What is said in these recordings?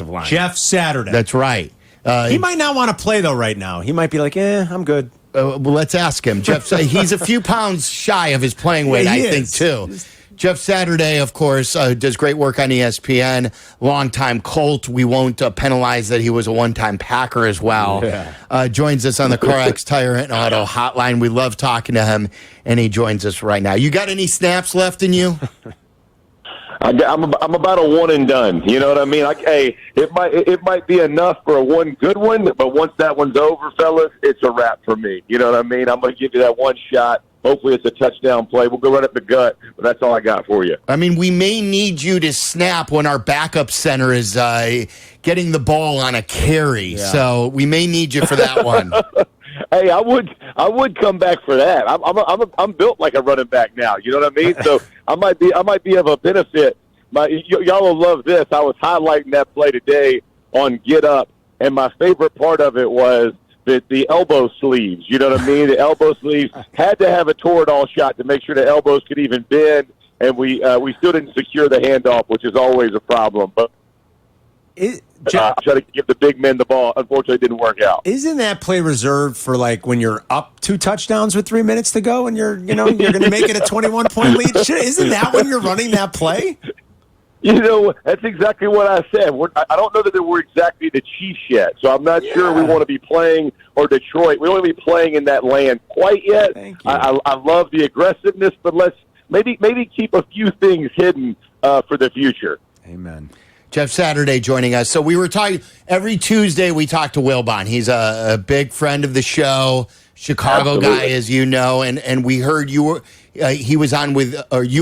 line. Jeff Saturday. That's right. He might not want to play, though, right now. He might be like, I'm good. Well, let's ask him. Jeff, he's a few pounds shy of his playing weight, I think, too. Jeff Saturday, of course, does great work on ESPN. Longtime Colt. We won't penalize that he was a one-time Packer as well. Yeah. Joins us on the CarX Tire and Auto Hotline. We love talking to him, and he joins us right now. You got any snaps left in you? I'm about a one and done. You know what I mean? It might be enough for a one good one, but once that one's over, fellas, it's a wrap for me. You know what I mean? I'm going to give you that one shot. Hopefully it's a touchdown play. We'll go right up the gut, but that's all I got for you. I mean, we may need you to snap when our backup center is getting the ball on a carry, so we may need you for that one. Hey, I would come back for that. I'm built like a running back now. You know what I mean? So I might be of a benefit. Y'all will love this. I was highlighting that play today on Get Up, and my favorite part of it was the elbow sleeves. You know what I mean? The elbow sleeves had to have a Toradol shot to make sure the elbows could even bend, and we still didn't secure the handoff, which is always a problem. But try to give the big men the ball. Unfortunately, it didn't work out. Isn't that play reserved for like when you're up 2 touchdowns with 3 minutes to go and you're going to make it a 21-point lead? Isn't that when you're running that play? You know, that's exactly what I said. I don't know that we're exactly the Chiefs yet, so I'm not sure we want to be playing, or Detroit. We don't want to be playing in that land quite yet. Thank you. I love the aggressiveness, but let's maybe keep a few things hidden for the future. Amen. Jeff Saturday joining us. So we were talking every Tuesday. We talk to Wilbon. He's a big friend of the show, Chicago guy, as you know. And we heard you were you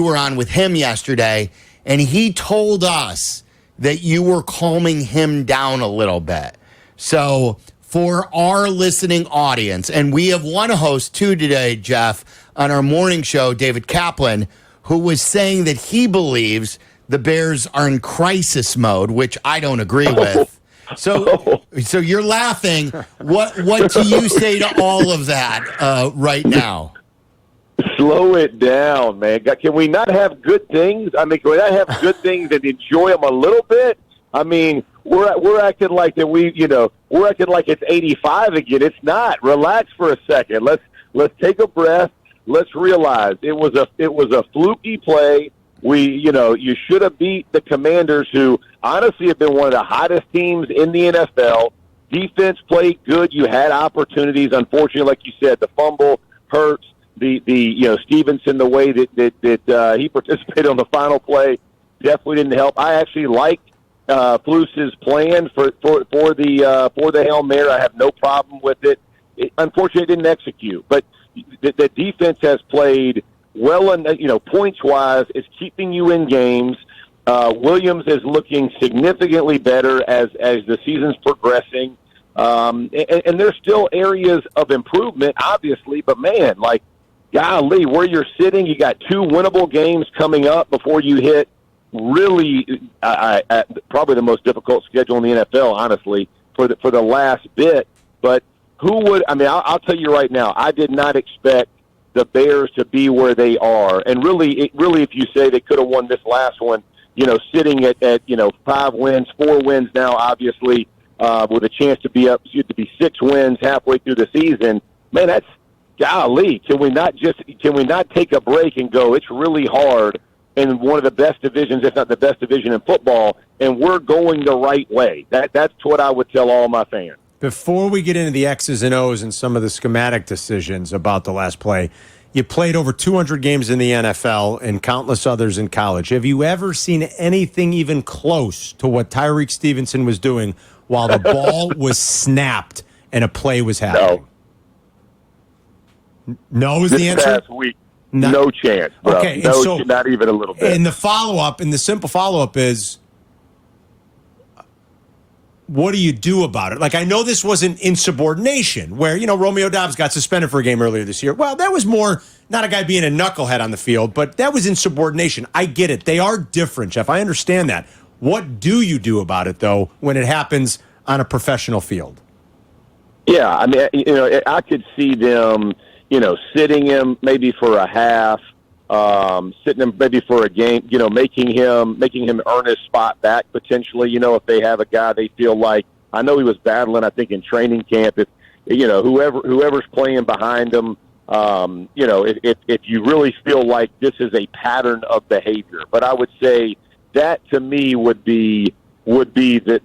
were on with him yesterday, and he told us that you were calming him down a little bit. So for our listening audience, and we have one host too today, Jeff, on our morning show, David Kaplan, who was saying that he believes the Bears are in crisis mode, which I don't agree with. So you're laughing. What do you say to all of that right now? Slow it down, man. Can we not have good things? I mean, can we not have good things and enjoy them a little bit? I mean, we're acting like that. We're acting like it's 85 again. It's not. Relax for a second. Let's take a breath. Let's realize it was a fluky play. You should have beat the Commanders, who honestly have been one of the hottest teams in the NFL. Defense played good. You had opportunities. Unfortunately, like you said, the fumble hurts. The Stevenson, the way that he participated on the final play definitely didn't help. I actually liked Flus's plan for the Hail Mary. I have no problem with it. Unfortunately, it didn't execute. But the defense has played well, and points-wise, is keeping you in games. Williams is looking significantly better as the season's progressing. And there's still areas of improvement, obviously, but man, golly, where you're sitting, you got 2 winnable games coming up before you hit really probably the most difficult schedule in the NFL, honestly, for the last bit. But I'll tell you right now, I did not expect the Bears to be where they are. And really, if you say they could have won this last one, sitting at 5 wins, 4 wins now, obviously, with a chance to be 6 wins halfway through the season, man, that's golly. Can we not take a break and go, it's really hard in one of the best divisions, if not the best division in football, and we're going the right way. That's what I would tell all my fans. Before we get into the X's and O's and some of the schematic decisions about the last play, you played over 200 games in the NFL and countless others in college. Have you ever seen anything even close to what Tyrique Stevenson was doing while the ball was snapped and a play was happening? No is the answer? This past week, no chance, bro. Okay, no, not even a little bit. And the simple follow-up is, what do you do about it? I know this wasn't insubordination where, Romeo Doubs got suspended for a game earlier this year. Well, that was more not a guy being a knucklehead on the field, but that was insubordination. I get it. They are different, Jeff. I understand that. What do you do about it, though, when it happens on a professional field? Yeah, I could see them, sitting him maybe for a half, sitting him maybe for a game, making him earn his spot back potentially. If they have a guy they feel like, I know he was battling, I think, in training camp. If whoever's playing behind him, if you really feel like this is a pattern of behavior. But I would say that to me would be the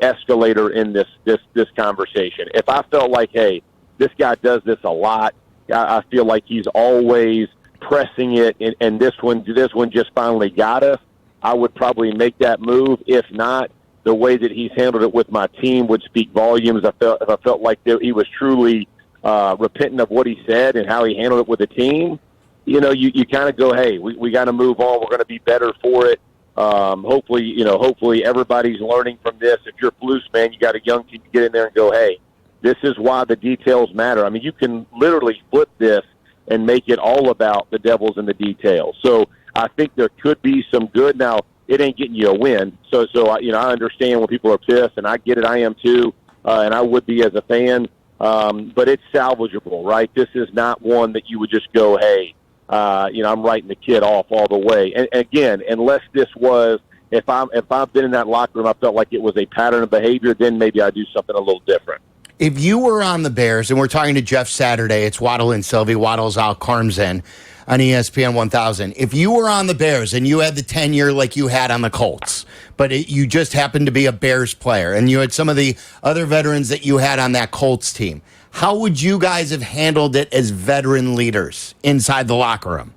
escalator in this conversation. If I felt like, hey, this guy does this a lot, I feel like he's always pressing it, and this one just finally got us, I would probably make that move. If not, the way that he's handled it with my team would speak volumes. I felt like he was truly repentant of what he said and how he handled it with the team. You kind of go, hey, we got to move on. We're going to be better for it. Hopefully everybody's learning from this. If you're a Flus man, you got a young team to get in there and go, hey, this is why the details matter. I mean, you can literally flip this and make it all about the devils and the details. So I think there could be some good. Now, it ain't getting you a win. So I understand when people are pissed, and I get it. I am too, and I would be as a fan. But it's salvageable, right? This is not one that you would just go, hey, I'm writing the kid off all the way. And again, unless this was, if I've been in that locker room, I felt like it was a pattern of behavior, then maybe I do something a little different. If you were on the Bears, and we're talking to Jeff Saturday, it's Waddle and Silvy, Waddle's out, Carm's in on ESPN 1000. If you were on the Bears and you had the tenure like you had on the Colts, but you just happened to be a Bears player, and you had some of the other veterans that you had on that Colts team, how would you guys have handled it as veteran leaders inside the locker room?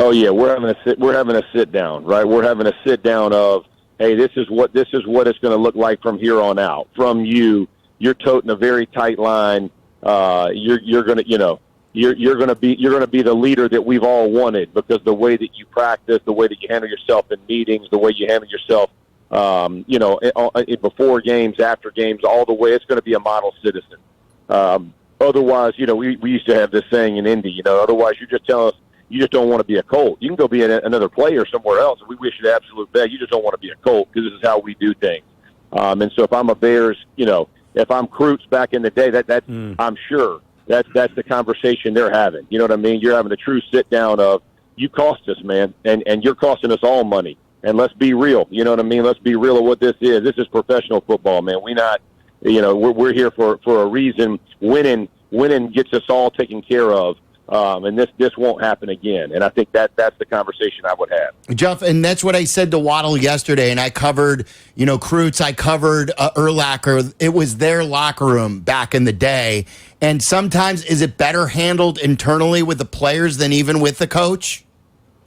Oh yeah, we're having a sit down, right? We're having a sit down of, hey, this is what it's going to look like from here on out. From you're toting a very tight line. You're going to be the leader that we've all wanted, because the way that you practice, the way that you handle yourself in meetings, the way you handle yourself, before games, after games, all the way, it's going to be a model citizen. Otherwise, we used to have this saying in Indy, otherwise you're just telling us you just don't want to be a Colt. You can go be another player somewhere else. We wish you the absolute best. You just don't want to be a Colt, because this is how we do things. And so if I'm a Bears, if I'm Krutz back in the day, I'm sure that's the conversation they're having. You know what I mean? You're having a true sit down of, you cost us, man, and you're costing us all money. And let's be real. You know what I mean? Let's be real of what this is. This is professional football, man. We're here for a reason. Winning gets us all taken care of. And this won't happen again. And I think that's the conversation I would have. Jeff, and that's what I said to Waddle yesterday, and I covered, Krutz, I covered Urlacher. It was their locker room back in the day. And sometimes, is it better handled internally with the players than even with the coach?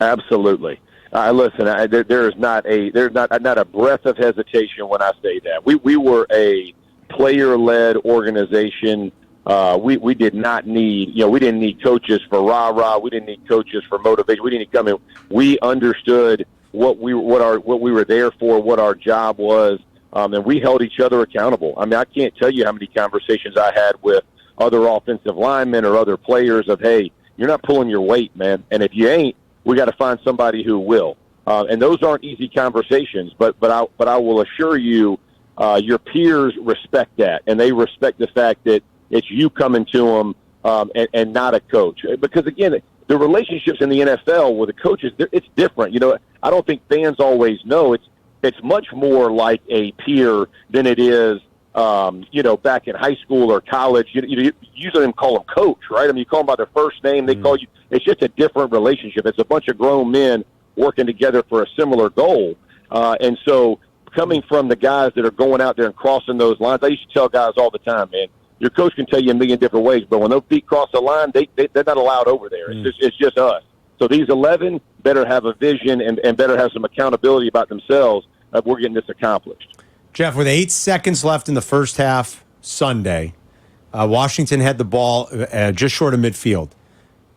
Absolutely. Listen, there's not a breath of hesitation when I say that. We were a player-led organization. We did not need, we didn't need coaches for rah-rah. We didn't need coaches for motivation. We didn't come in. We understood what we were there for, what our job was, and we held each other accountable. I mean, I can't tell you how many conversations I had with other offensive linemen or other players of, hey, you're not pulling your weight, man. And if you ain't, we got to find somebody who will. And those aren't easy conversations, but I will assure you, your peers respect that, and they respect the fact that it's you coming to them and not a coach. Because, again, the relationships in the NFL with the coaches, it's different. I don't think fans always know. It's much more like a peer than it is, back in high school or college. You usually call them coach, right? I mean, you call them by their first name. They call you. It's just a different relationship. It's a bunch of grown men working together for a similar goal. And so coming from the guys that are going out there and crossing those lines, I used to tell guys all the time, man, your coach can tell you a million different ways, but when those feet cross the line, they're not allowed over there. It's just us. So these 11 better have a vision and better have some accountability about themselves that we're getting this accomplished. Jeff, with 8 seconds left in the first half Sunday, Washington had the ball just short of midfield,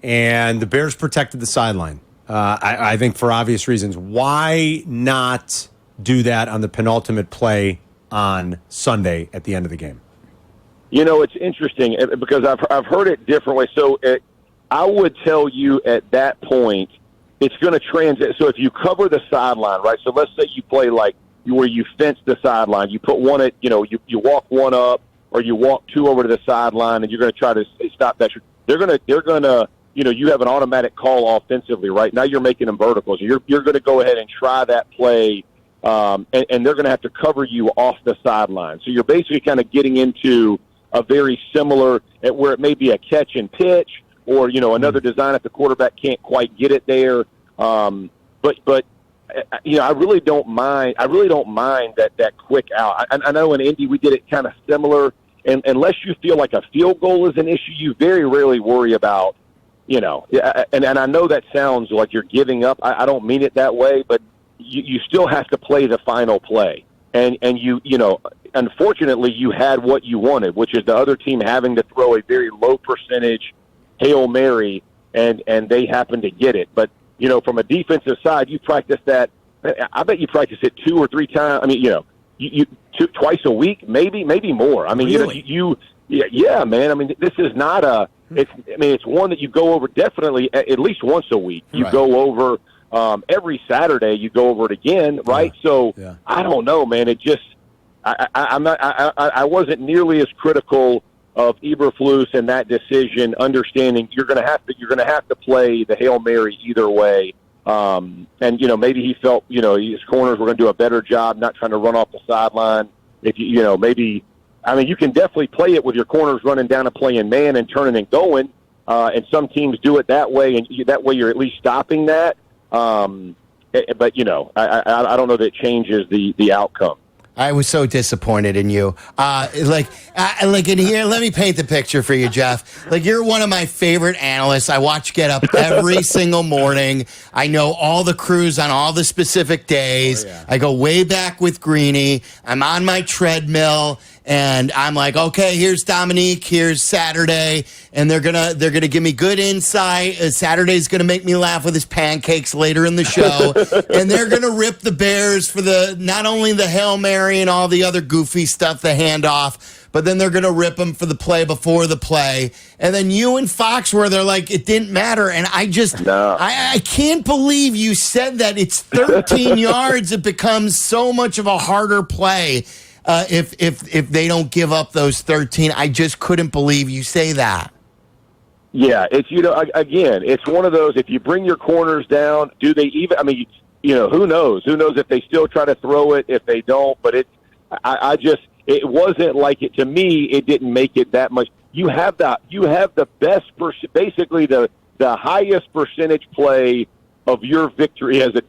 and the Bears protected the sideline. I think for obvious reasons. Why not do that on the penultimate play on Sunday at the end of the game? It's interesting because I've heard it different ways. So I would tell you at that point, it's going to transit. So if you cover the sideline, right? So let's say you play like where you fence the sideline. You put one at, you walk one up, or you walk two over to the sideline, and you're going to try to stop that. They're going to you have an automatic call offensively, right? Now you're making them verticals. You're going to go ahead and try that play, and they're going to have to cover you off the sideline. So you're basically kind of getting into a very similar, where it may be a catch and pitch, or another design if the quarterback can't quite get it there. But I really don't mind. I really don't mind that quick out. I know in Indy we did it kind of similar. And unless you feel like a field goal is an issue, you very rarely worry about, and I know that sounds like you're giving up. I don't mean it that way, but you still have to play the final play. And unfortunately, you had what you wanted, which is the other team having to throw a very low percentage Hail Mary, and they happen to get it. But, from a defensive side, you practice that. I bet you practice it 2 or 3 times. I mean, you twice a week, maybe more. I mean, really? Yeah, man. I mean, this is not it's one that you go over definitely at least once a week. You go over every Saturday. You go over it again, right? Yeah. So I don't know, man. It just I wasn't nearly as critical of Eberflus and that decision, understanding you're going to have to play the Hail Mary either way. And maybe he felt his corners were going to do a better job not trying to run off the sideline. If you can definitely play it with your corners running down and playing man and turning and going. And some teams do it that way, and that way you're at least stopping that. But I don't know that it changes the outcome. I was so disappointed in you. Like in here, let me paint the picture for you, Jeff. Like, you're one of my favorite analysts. I watch Get Up every single morning. I know all the crews on all the specific days. Oh, yeah. I go way back with Greeny. I'm on my treadmill, and I'm like, okay, here's Dominique, here's Saturday, and they're gonna give me good insight. Saturday's gonna make me laugh with his pancakes later in the show, and they're gonna rip the Bears for not only the Hail Mary and all the other goofy stuff, the handoff, but then they're gonna rip them for the play before the play. And then you and Foxworth are like, it didn't matter, and I can't believe you said that. It's 13 yards. It becomes so much of a harder play. If they don't give up those 13, I just couldn't believe you say that. Yeah, it's again, it's one of those. If you bring your corners down, do they even? I mean, who knows? Who knows if they still try to throw it? If they don't, but it wasn't like it to me. It didn't make it that much. You have the best, basically the highest percentage play of your victory as a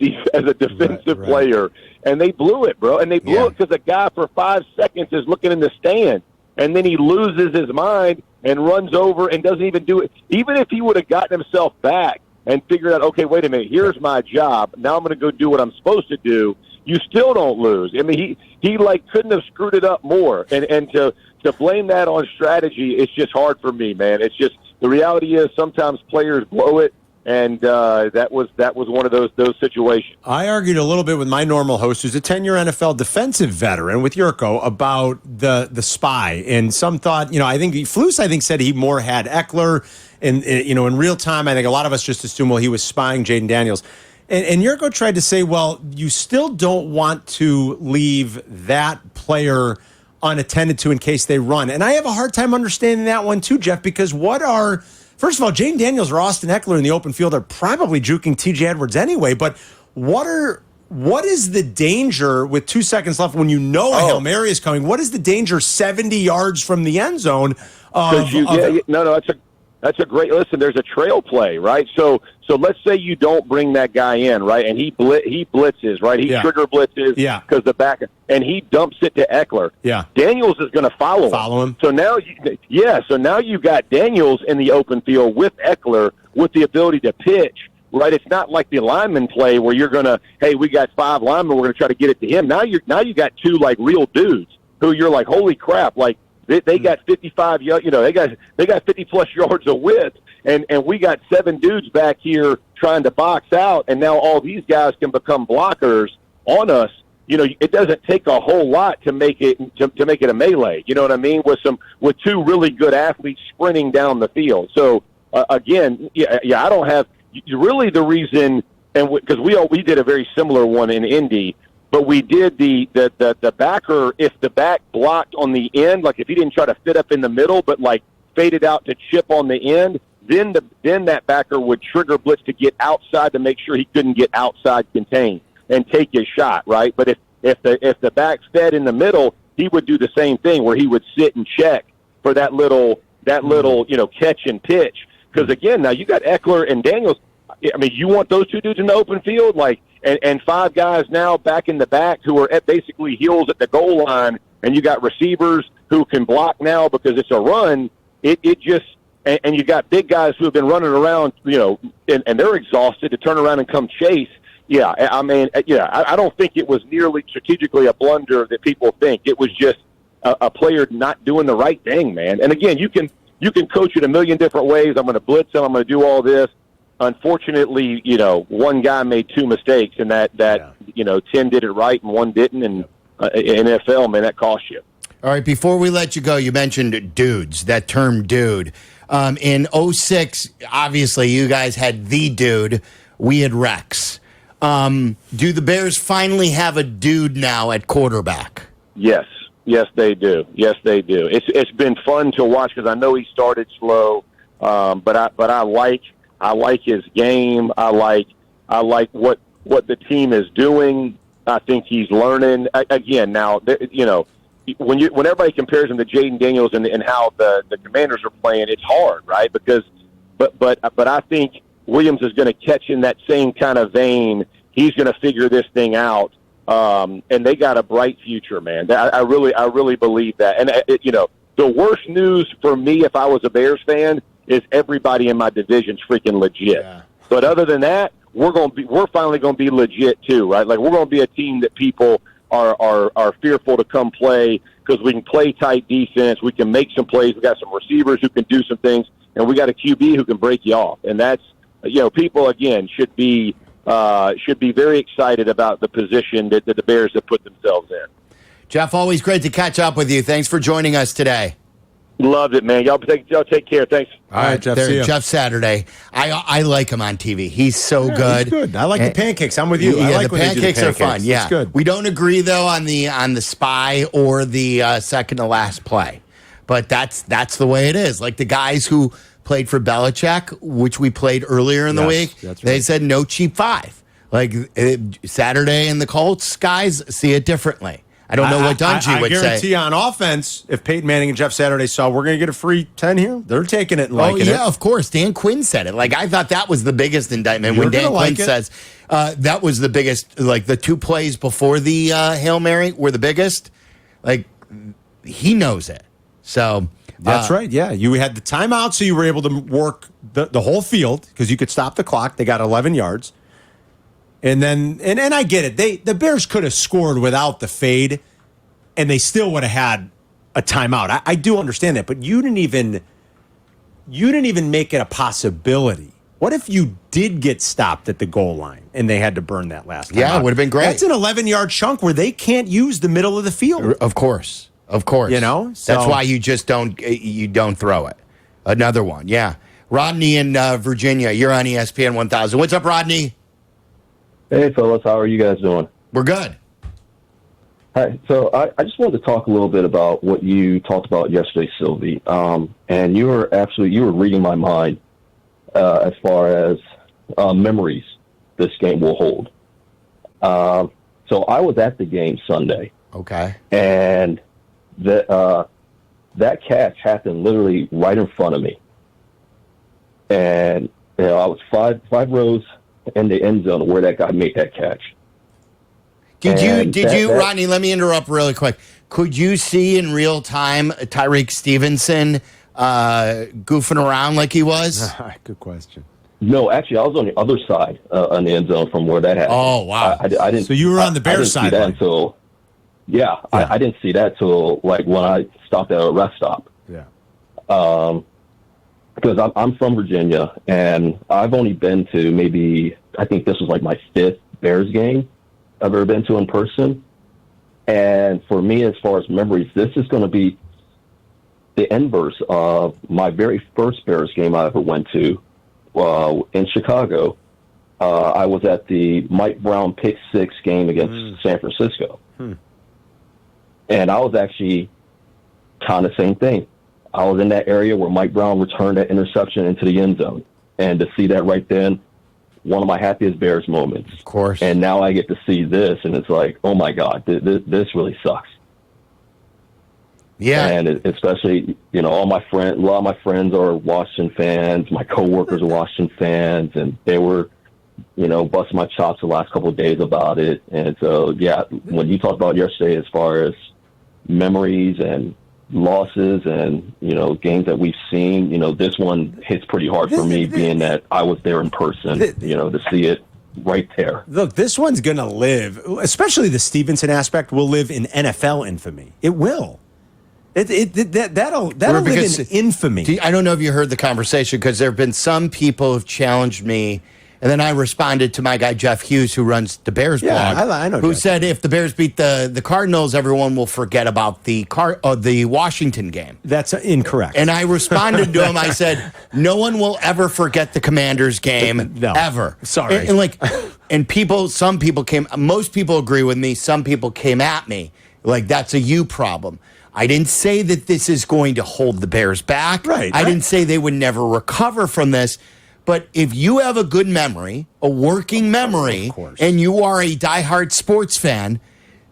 defensive player. And they blew it, bro. And they blew it because a guy for 5 seconds is looking in the stand, and then he loses his mind and runs over and doesn't even do it. Even if he would have gotten himself back and figured out, okay, wait a minute, here's my job. Now I'm going to go do what I'm supposed to do. You still don't lose. I mean, he couldn't have screwed it up more. And to blame that on strategy, it's just hard for me, man. It's just, the reality is sometimes players blow it. And that was one of those situations. I argued a little bit with my normal host, who's a 10-year NFL defensive veteran, with Yurko, about the spy. And some thought, Flus said he more had Eckler. And, in real time, I think a lot of us just assume, well, he was spying Jaden Daniels. And Yurko tried to say, well, you still don't want to leave that player unattended to in case they run. And I have a hard time understanding that one too, Jeff, because first of all, Jaden Daniels or Austin Eckler in the open field are probably juking T.J. Edwards anyway, but what is the danger with 2 seconds left when a Hail Mary is coming? What is the danger 70 yards from the end zone? That's a great, listen, there's a trail play, right? So let's say you don't bring that guy in, right? And he blitzes, right? He trigger blitzes because the back, and he dumps it to Eckler. Yeah. Daniels is going to follow him. So now, you got Daniels in the open field with Eckler with the ability to pitch, right? It's not like the lineman play where you're going to, hey, we got 5 linemen, we're going to try to get it to him. Now you got 2 like real dudes who you're like, holy crap, like, They got 55, they got 50 plus yards of width, and we got 7 dudes back here trying to box out, and now all these guys can become blockers on us. It doesn't take a whole lot to make it a melee. You know what I mean? With 2 really good athletes sprinting down the field. So again, I don't have really the reason, and because we did a very similar one in Indy. But we did the backer, if the back blocked on the end, like if he didn't try to fit up in the middle, but like faded out to chip on the end, then that backer would trigger blitz to get outside to make sure he couldn't get outside contained and take his shot, right? But if the back fed in the middle, he would do the same thing where he would sit and check for that little catch and pitch. Because again, now you got Eckler and Daniels. I mean, you want those two dudes in the open field, and five guys now back in the back who are at basically heels at the goal line, and you got receivers who can block now because it's a run. It just and you got big guys who have been running around, and they're exhausted to turn around and come chase. Yeah, I mean, I don't think it was nearly strategically a blunder that people think. It was just a player not doing the right thing, man. And again, you can coach it a million different ways. I'm going to blitz him. I'm going to do all this. Unfortunately, one guy made two mistakes, and that 10 did it right and one didn't. And NFL, man, that costs you. All right, before we let you go, you mentioned dudes, that term dude. In 06, obviously, you guys had the dude. We had Rex. Do the Bears finally have a dude now at quarterback? Yes, they do. Yes, they do. It's been fun to watch because I know he started slow, but I like his game. I like what the team is doing. I think he's learning. Again, now when everybody compares him to Jaden Daniels and how the Commanders are playing, it's hard, right? Because but I think Williams is going to catch in that same kind of vein. He's going to figure this thing out, and they got a bright future, man. I really believe that. And the worst news for me, if I was a Bears fan, is everybody in my division's freaking legit. Yeah. But other than that, we're finally going to be legit too, right? Like we're going to be a team that people are fearful to come play because we can play tight defense, we can make some plays, we got some receivers who can do some things, and we got a QB who can break you off. And that's people again should be very excited about the position that the Bears have put themselves in. Jeff, always great to catch up with you. Thanks for joining us today. Loved it, man. Y'all take care. Thanks. All right, Jeff. Jeff Saturday. I like him on TV. He's so good. He's good. I like the pancakes. I'm with you. Yeah, I like the pancakes are fun. Yeah, it's good. We don't agree though on the spy or the second to last play, but that's the way it is. Like the guys who played for Belichick, which we played earlier in the week, they said no cheap five. Like Saturday and the Colts guys see it differently. I don't know what Dungy would say. I guarantee on offense, if Peyton Manning and Jeff Saturday saw we're going to get a free 10 here, they're taking it and liking it. Oh, yeah, of course. Dan Quinn said it. Like, I thought that was the biggest indictment when Dan Quinn says that was the biggest, like the two plays before the Hail Mary were the biggest. Like, he knows it. So that's right. Yeah. You had the timeout, so you were able to work the whole field because you could stop the clock. They got 11 yards. And then, and I get it. The Bears could have scored without the fade, and they still would have had a timeout. I do understand that, but you didn't even make it a possibility. What if you did get stopped at the goal line and they had to burn that last timeout? Yeah, it would have been great. That's an 11-yard chunk where they can't use the middle of the field. Of course. That's why you just don't throw it. Another one, yeah. Rodney in Virginia, you're on ESPN 1000. What's up, Rodney? Hey, fellas. How are you guys doing? We're good. Hi. So I just wanted to talk a little bit about what you talked about yesterday, Silvy. And you were reading my mind as far as memories this game will hold. So I was at the game Sunday. Okay. And that catch happened literally right in front of me. And I was five rows in the end zone where that guy made that catch. Did you, Rodney, let me interrupt really quick. Could you see in real time Tyrique Stevenson goofing around like he was? Good question. No, actually, I was on the other side on the end zone from where that happened. Oh, wow. I didn't. So you were on the Bears side. I didn't see that until like when I stopped at a rest stop. Yeah. Because I'm from Virginia, and I've only been to maybe, I think this was like my fifth Bears game I've ever been to in person. And for me, as far as memories, this is going to be the inverse of my very first Bears game I ever went to in Chicago. I was at the Mike Brown pick six game against San Francisco. And I was actually kind of same thing. I was in that area where Mike Brown returned that interception into the end zone. And to see that right then, one of my happiest Bears moments. Of course. And now I get to see this, and it's like, oh, my God, this really sucks. Yeah. And especially, a lot of my friends are Washington fans. My coworkers are Washington fans, and they were, busting my chops the last couple of days about it. And so, yeah, when you talked about yesterday as far as memories and losses and, games that we've seen, this one hits pretty hard for me, being that I was there in person, to see it right there. Look, this one's going to live, especially the Stevenson aspect, will live in NFL infamy. It will. That'll live in infamy. I don't know if you heard the conversation, because there have been some people who've challenged me, and then I responded to my guy Jeff Hughes, who runs the Bears blog, I know who Jeff. said if the Bears beat the Cardinals, everyone will forget about the Washington game. That's incorrect. And I responded to him. I said, no one will ever forget the Commanders game, No. ever. Sorry. Some people most people agree with me. Some people came at me like, that's a you problem. I didn't say that this is going to hold the Bears back. Right. I didn't say they would never recover from this. But if you have a good memory, a working memory, and you are a diehard sports fan,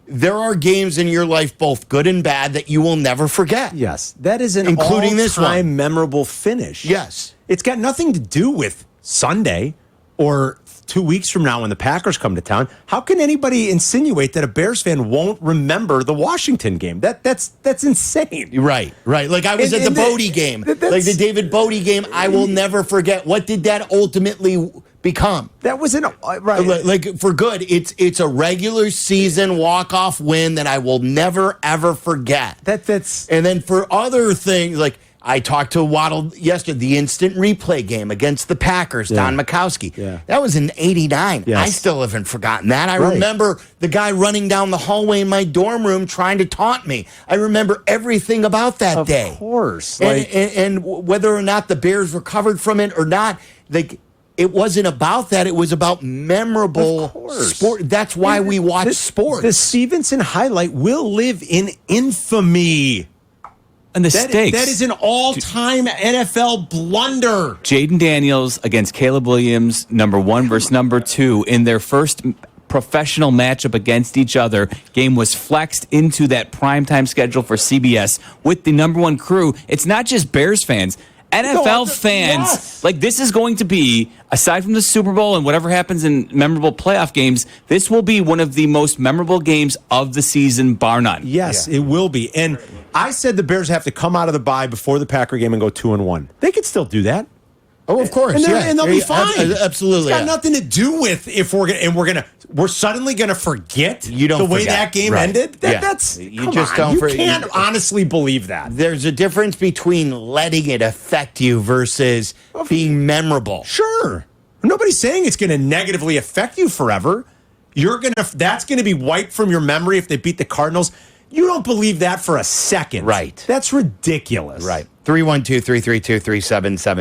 there are games in your life, both good and bad, that you will never forget. Yes. That is an including this all-time memorable finish. Yes. It's got nothing to do with Sunday or 2 weeks from now when the Packers come to town. How can anybody insinuate that a Bears fan won't remember the Washington game? That's insane. Right. Like I was at the Bodie game. Like the David Bodie game, I will never forget. What did that ultimately become? That was right. Like for good, it's a regular season walk-off win that I will never, ever forget. That's And then for other things, like I talked to Waddle yesterday, the instant replay game against the Packers, Don Mikowski. Yeah. That was in '89. Yes. I still haven't forgotten that. I remember the guy running down the hallway in my dorm room trying to taunt me. I remember everything about that day. Of course. And whether or not the Bears recovered from it or not, it wasn't about that. It was about memorable sport. That's why we watch sports. The Stevenson highlight will live in infamy. And the stakes. That is an all-time NFL blunder. Jaden Daniels against Caleb Williams, number 1 versus number 2, in their first professional matchup against each other. Game was flexed into that primetime schedule for CBS with the number 1 crew. It's not just Bears fans. NFL fans, yes. like this is going to be, aside from the Super Bowl and whatever happens in memorable playoff games, this will be one of the most memorable games of the season, bar none. Yes, it will be. And I said the Bears have to come out of the bye before the Packer game and go 2-1. They could still do that. Oh, of course, and they'll be fine. Absolutely, it's got nothing to do with if we're suddenly gonna forget the way that game ended. That's you just don't. You can't honestly believe that. There's a difference between letting it affect you versus being memorable. Sure, nobody's saying it's going to negatively affect you forever. That's gonna be wiped from your memory if they beat the Cardinals. You don't believe that for a second, right? That's ridiculous, right? 312-332-3777.